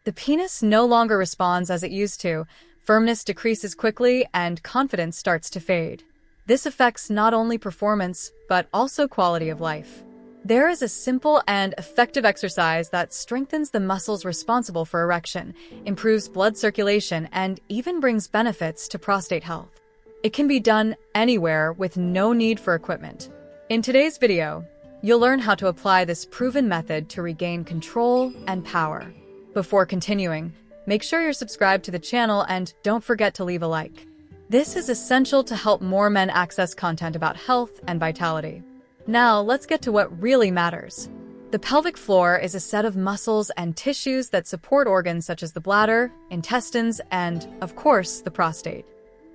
The penis no longer responds as it used to, firmness decreases quickly, and confidence starts to fade. This affects not only performance, but also quality of life. There is a simple and effective exercise that strengthens the muscles responsible for erection, improves blood circulation, and even brings benefits to prostate health. It can be done anywhere with no need for equipment. In today's video, you'll learn how to apply this proven method to regain control and power. Before continuing, make sure you're subscribed to the channel and don't forget to leave a like. This is essential to help more men access content about health and vitality. Now, let's get to what really matters. The pelvic floor is a set of muscles and tissues that support organs such as the bladder, intestines, and, of course, the prostate.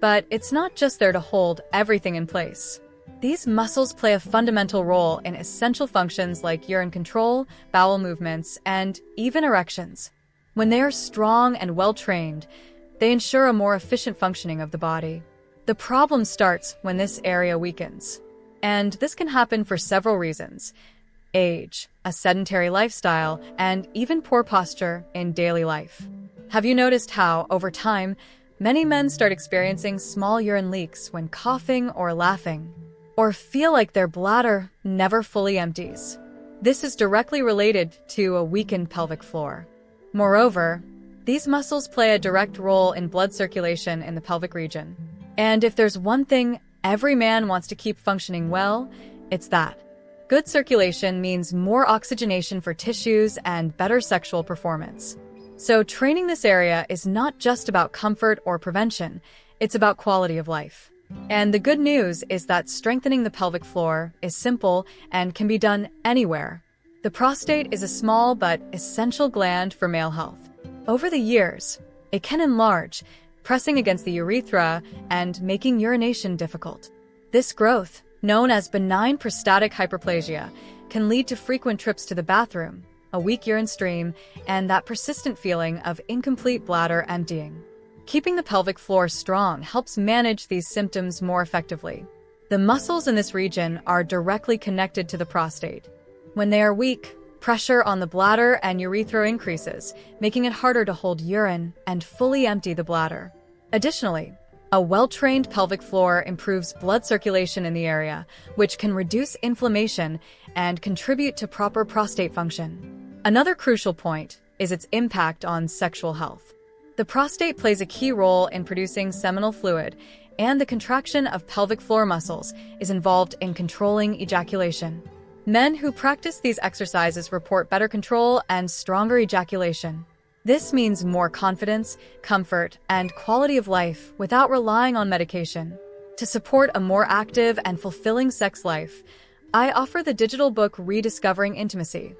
But it's not just there to hold everything in place. These muscles play a fundamental role in essential functions like urine control, bowel movements, and even erections. When they are strong and well-trained, they ensure a more efficient functioning of the body. The problem starts when this area weakens. And this can happen for several reasons: age, a sedentary lifestyle, and even poor posture in daily life. Have you noticed how, over time, many men start experiencing small urine leaks when coughing or laughing, or feel like their bladder never fully empties? This is directly related to a weakened pelvic floor. Moreover, these muscles play a direct role in blood circulation in the pelvic region. And if there's one thing every man wants to keep functioning well, it's that. Good circulation means more oxygenation for tissues and better sexual performance. So training this area is not just about comfort or prevention, it's about quality of life. And the good news is that strengthening the pelvic floor is simple and can be done anywhere. The prostate is a small but essential gland for male health. Over the years, it can enlarge, pressing against the urethra and making urination difficult. This growth, known as benign prostatic hyperplasia, can lead to frequent trips to the bathroom, a weak urine stream, and that persistent feeling of incomplete bladder emptying. Keeping the pelvic floor strong helps manage these symptoms more effectively. The muscles in this region are directly connected to the prostate. When they are weak, pressure on the bladder and urethra increases, making it harder to hold urine and fully empty the bladder. Additionally, a well-trained pelvic floor improves blood circulation in the area, which can reduce inflammation and contribute to proper prostate function. Another crucial point is its impact on sexual health. The prostate plays a key role in producing seminal fluid, and the contraction of pelvic floor muscles is involved in controlling ejaculation. Men who practice these exercises report better control and stronger ejaculation. This means more confidence, comfort, and quality of life without relying on medication. To support a more active and fulfilling sex life, I offer the digital book Rediscovering Intimacy: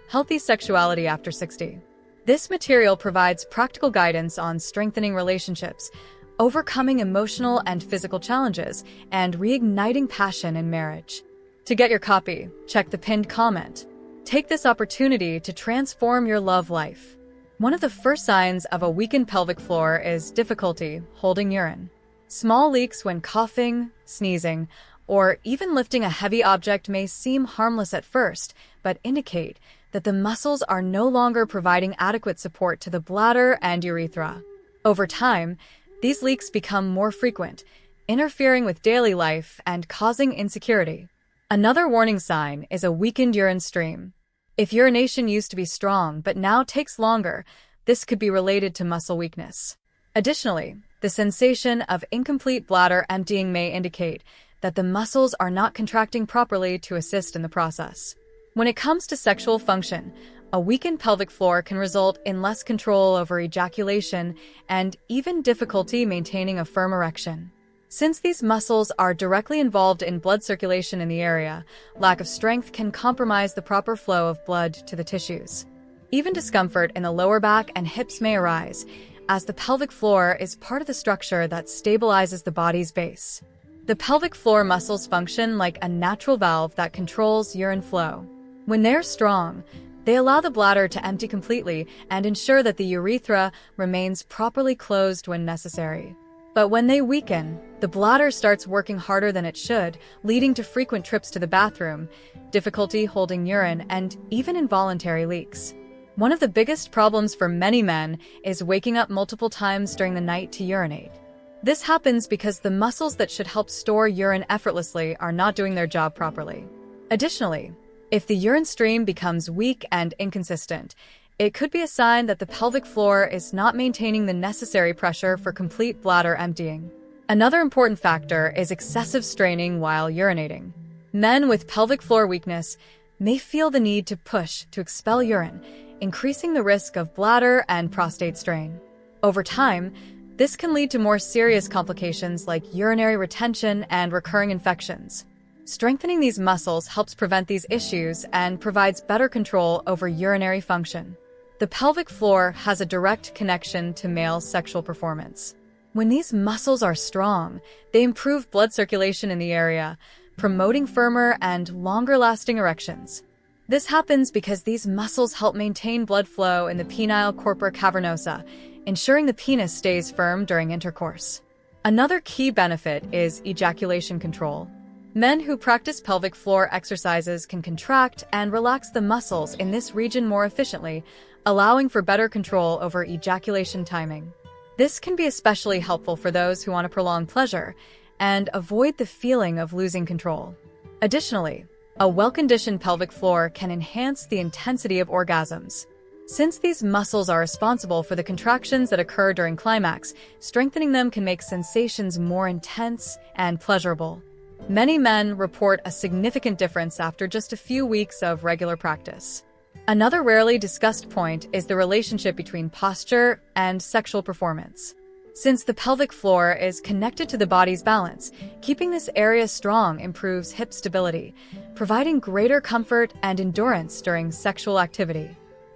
Healthy Sexuality After 60. This material provides practical guidance on strengthening relationships, overcoming emotional and physical challenges, and reigniting passion in marriage. To get your copy, check the pinned comment. Take this opportunity to transform your love life. One of the first signs of a weakened pelvic floor is difficulty holding urine. Small leaks when coughing, sneezing, or even lifting a heavy object may seem harmless at first, but indicate that the muscles are no longer providing adequate support to the bladder and urethra. Over time, these leaks become more frequent, interfering with daily life and causing insecurity. Another warning sign is a weakened urine stream. If urination used to be strong but now takes longer, this could be related to muscle weakness. Additionally, the sensation of incomplete bladder emptying may indicate that the muscles are not contracting properly to assist in the process. When it comes to sexual function, a weakened pelvic floor can result in less control over ejaculation and even difficulty maintaining a firm erection. Since these muscles are directly involved in blood circulation in the area, lack of strength can compromise the proper flow of blood to the tissues. Even discomfort in the lower back and hips may arise, as the pelvic floor is part of the structure that stabilizes the body's base. The pelvic floor muscles function like a natural valve that controls urine flow. When they're strong, they allow the bladder to empty completely and ensure that the urethra remains properly closed when necessary. But when they weaken, the bladder starts working harder than it should, leading to frequent trips to the bathroom, difficulty holding urine, and even involuntary leaks. One of the biggest problems for many men is waking up multiple times during the night to urinate. This happens because the muscles that should help store urine effortlessly are not doing their job properly. Additionally, if the urine stream becomes weak and inconsistent, it could be a sign that the pelvic floor is not maintaining the necessary pressure for complete bladder emptying. Another important factor is excessive straining while urinating. Men with pelvic floor weakness may feel the need to push to expel urine, increasing the risk of bladder and prostate strain. Over time, this can lead to more serious complications like urinary retention and recurring infections. Strengthening these muscles helps prevent these issues and provides better control over urinary function. The pelvic floor has a direct connection to male sexual performance. When these muscles are strong, they improve blood circulation in the area, promoting firmer and longer-lasting erections. This happens because these muscles help maintain blood flow in the penile corpora cavernosa, ensuring the penis stays firm during intercourse. Another key benefit is ejaculation control. Men who practice pelvic floor exercises can contract and relax the muscles in this region more efficiently, allowing for better control over ejaculation timing. This can be especially helpful for those who want to prolong pleasure and avoid the feeling of losing control. Additionally, a well-conditioned pelvic floor can enhance the intensity of orgasms. Since these muscles are responsible for the contractions that occur during climax, strengthening them can make sensations more intense and pleasurable. Many men report a significant difference after just a few weeks of regular practice. Another rarely discussed point is the relationship between posture and sexual performance. Since the pelvic floor is connected to the body's balance, keeping this area strong improves hip stability, providing greater comfort and endurance during sexual activity.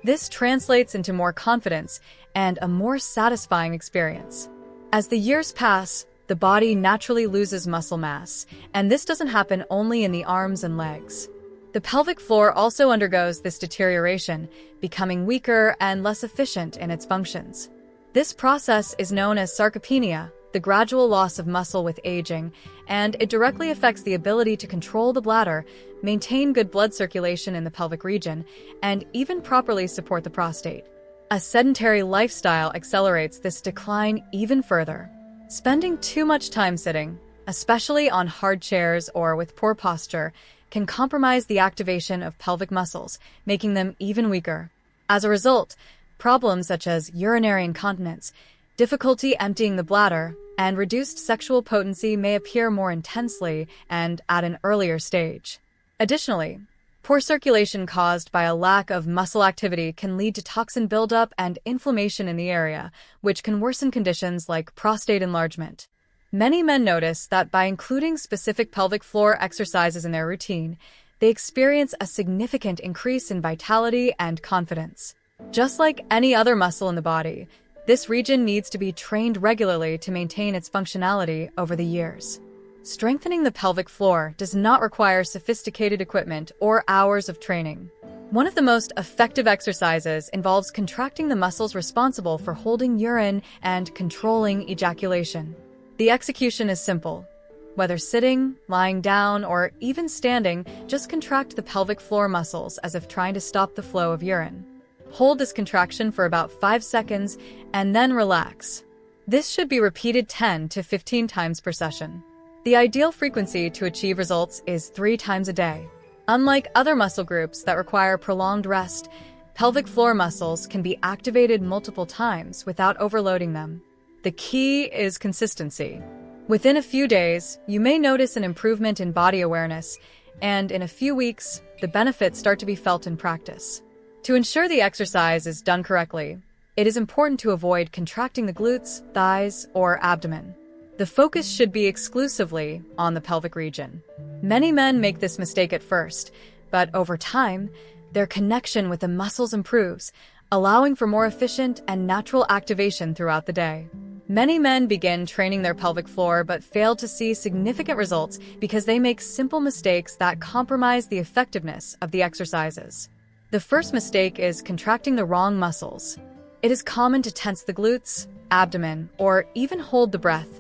This translates into more confidence and a more satisfying experience. As the years pass, the body naturally loses muscle mass, and this doesn't happen only in the arms and legs. The pelvic floor also undergoes this deterioration, becoming weaker and less efficient in its functions. This process is known as sarcopenia, the gradual loss of muscle with aging, and it directly affects the ability to control the bladder, maintain good blood circulation in the pelvic region, and even properly support the prostate. A sedentary lifestyle accelerates this decline even further. Spending too much time sitting, especially on hard chairs or with poor posture, can compromise the activation of pelvic muscles, making them even weaker. As a result, problems such as urinary incontinence, difficulty emptying the bladder, and reduced sexual potency may appear more intensely and at an earlier stage. Additionally, poor circulation caused by a lack of muscle activity can lead to toxin buildup and inflammation in the area, which can worsen conditions like prostate enlargement. Many men notice that by including specific pelvic floor exercises in their routine, they experience a significant increase in vitality and confidence. Just like any other muscle in the body, this region needs to be trained regularly to maintain its functionality over the years. Strengthening the pelvic floor does not require sophisticated equipment or hours of training. One of the most effective exercises involves contracting the muscles responsible for holding urine and controlling ejaculation. The execution is simple. Whether sitting, lying down, or even standing, just contract the pelvic floor muscles as if trying to stop the flow of urine. Hold this contraction for about 5 seconds and then relax. This should be repeated 10 to 15 times per session. The ideal frequency to achieve results is 3 times a day. Unlike other muscle groups that require prolonged rest, pelvic floor muscles can be activated multiple times without overloading them. The key is consistency. Within a few days, you may notice an improvement in body awareness, and in a few weeks, the benefits start to be felt in practice. To ensure the exercise is done correctly, it is important to avoid contracting the glutes, thighs, or abdomen. The focus should be exclusively on the pelvic region. Many men make this mistake at first, but over time, their connection with the muscles improves, allowing for more efficient and natural activation throughout the day. Many men begin training their pelvic floor but fail to see significant results because they make simple mistakes that compromise the effectiveness of the exercises. The first mistake is contracting the wrong muscles. It is common to tense the glutes, abdomen, or even hold the breath,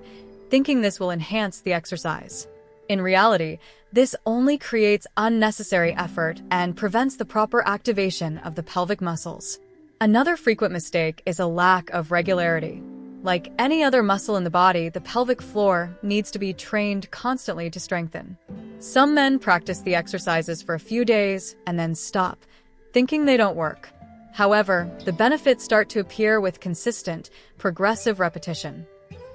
thinking this will enhance the exercise. In reality, this only creates unnecessary effort and prevents the proper activation of the pelvic muscles. Another frequent mistake is a lack of regularity. Like any other muscle in the body, the pelvic floor needs to be trained constantly to strengthen. Some men practice the exercises for a few days and then stop, thinking they don't work. However, the benefits start to appear with consistent, progressive repetition.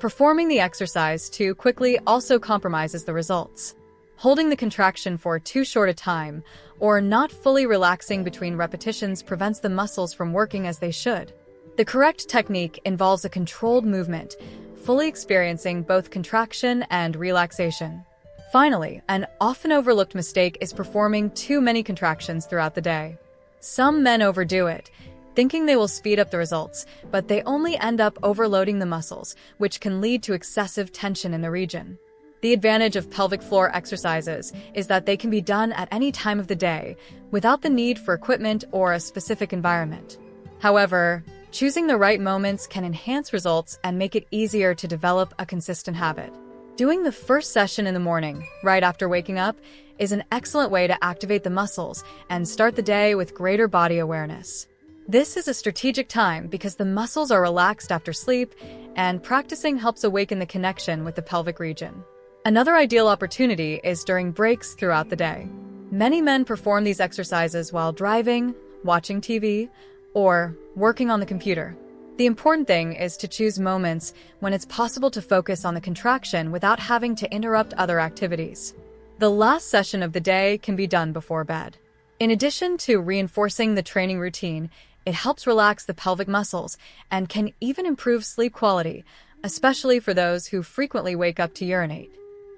Performing the exercise too quickly also compromises the results. Holding the contraction for too short a time or not fully relaxing between repetitions prevents the muscles from working as they should. The correct technique involves a controlled movement, fully experiencing both contraction and relaxation. Finally, an often overlooked mistake is performing too many contractions throughout the day. Some men overdo it, thinking they will speed up the results, but they only end up overloading the muscles, which can lead to excessive tension in the region. The advantage of pelvic floor exercises is that they can be done at any time of the day, without the need for equipment or a specific environment. However, choosing the right moments can enhance results and make it easier to develop a consistent habit. Doing the first session in the morning, right after waking up, is an excellent way to activate the muscles and start the day with greater body awareness. This is a strategic time because the muscles are relaxed after sleep, and practicing helps awaken the connection with the pelvic region. Another ideal opportunity is during breaks throughout the day. Many men perform these exercises while driving, watching TV, or working on the computer. The important thing is to choose moments when it's possible to focus on the contraction without having to interrupt other activities. The last session of the day can be done before bed. In addition to reinforcing the training routine, it helps relax the pelvic muscles and can even improve sleep quality, especially for those who frequently wake up to urinate.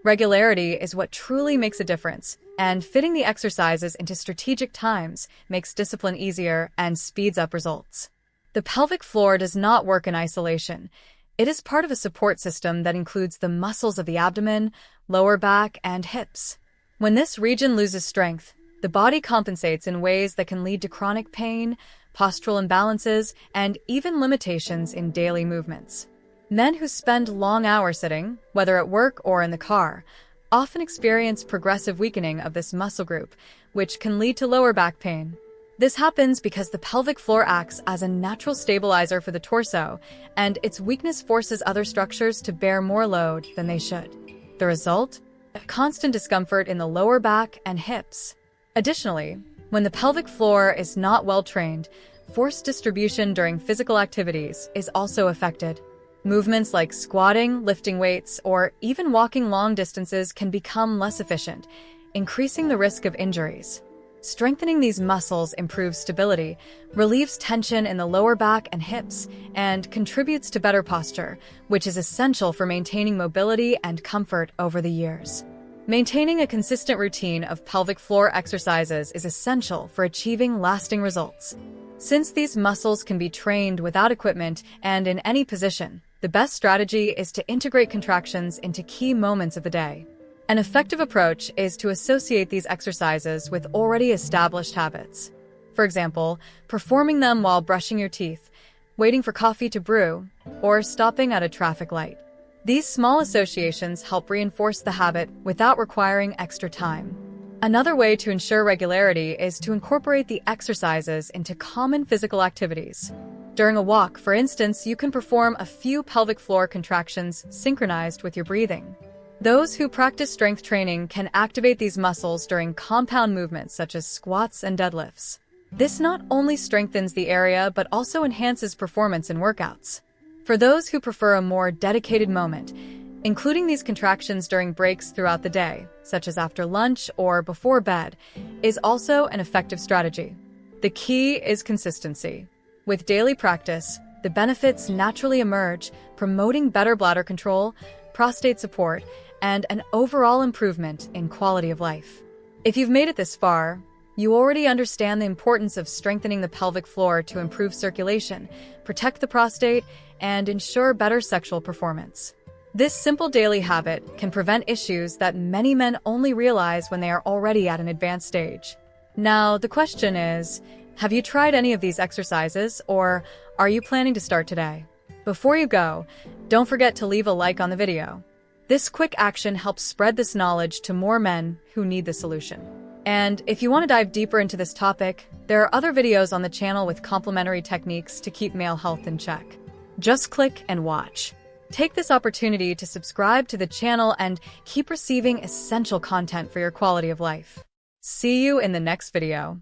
Regularity is what truly makes a difference, and fitting the exercises into strategic times makes discipline easier and speeds up results. The pelvic floor does not work in isolation. It is part of a support system that includes the muscles of the abdomen, lower back, and hips. When this region loses strength, the body compensates in ways that can lead to chronic pain, postural imbalances, and even limitations in daily movements. Men who spend long hours sitting, whether at work or in the car, often experience progressive weakening of this muscle group, which can lead to lower back pain. This happens because the pelvic floor acts as a natural stabilizer for the torso, and its weakness forces other structures to bear more load than they should. The result? A constant discomfort in the lower back and hips. Additionally, when the pelvic floor is not well trained, force distribution during physical activities is also affected. Movements like squatting, lifting weights, or even walking long distances can become less efficient, increasing the risk of injuries. Strengthening these muscles improves stability, relieves tension in the lower back and hips, and contributes to better posture, which is essential for maintaining mobility and comfort over the years. Maintaining a consistent routine of pelvic floor exercises is essential for achieving lasting results. Since these muscles can be trained without equipment and in any position, the best strategy is to integrate contractions into key moments of the day. An effective approach is to associate these exercises with already established habits. For example, performing them while brushing your teeth, waiting for coffee to brew, or stopping at a traffic light. These small associations help reinforce the habit without requiring extra time. Another way to ensure regularity is to incorporate the exercises into common physical activities. During a walk, for instance, you can perform a few pelvic floor contractions synchronized with your breathing. Those who practice strength training can activate these muscles during compound movements such as squats and deadlifts. This not only strengthens the area but also enhances performance in workouts. For those who prefer a more dedicated moment, including these contractions during breaks throughout the day, such as after lunch or before bed, is also an effective strategy. The key is consistency. With daily practice, the benefits naturally emerge, promoting better bladder control, prostate support, and an overall improvement in quality of life. If you've made it this far, you already understand the importance of strengthening the pelvic floor to improve circulation, protect the prostate, and ensure better sexual performance. This simple daily habit can prevent issues that many men only realize when they are already at an advanced stage. Now, the question is, have you tried any of these exercises, or are you planning to start today? Before you go, don't forget to leave a like on the video. This quick action helps spread this knowledge to more men who need the solution. And if you want to dive deeper into this topic, there are other videos on the channel with complementary techniques to keep male health in check. Just click and watch. Take this opportunity to subscribe to the channel and keep receiving essential content for your quality of life. See you in the next video.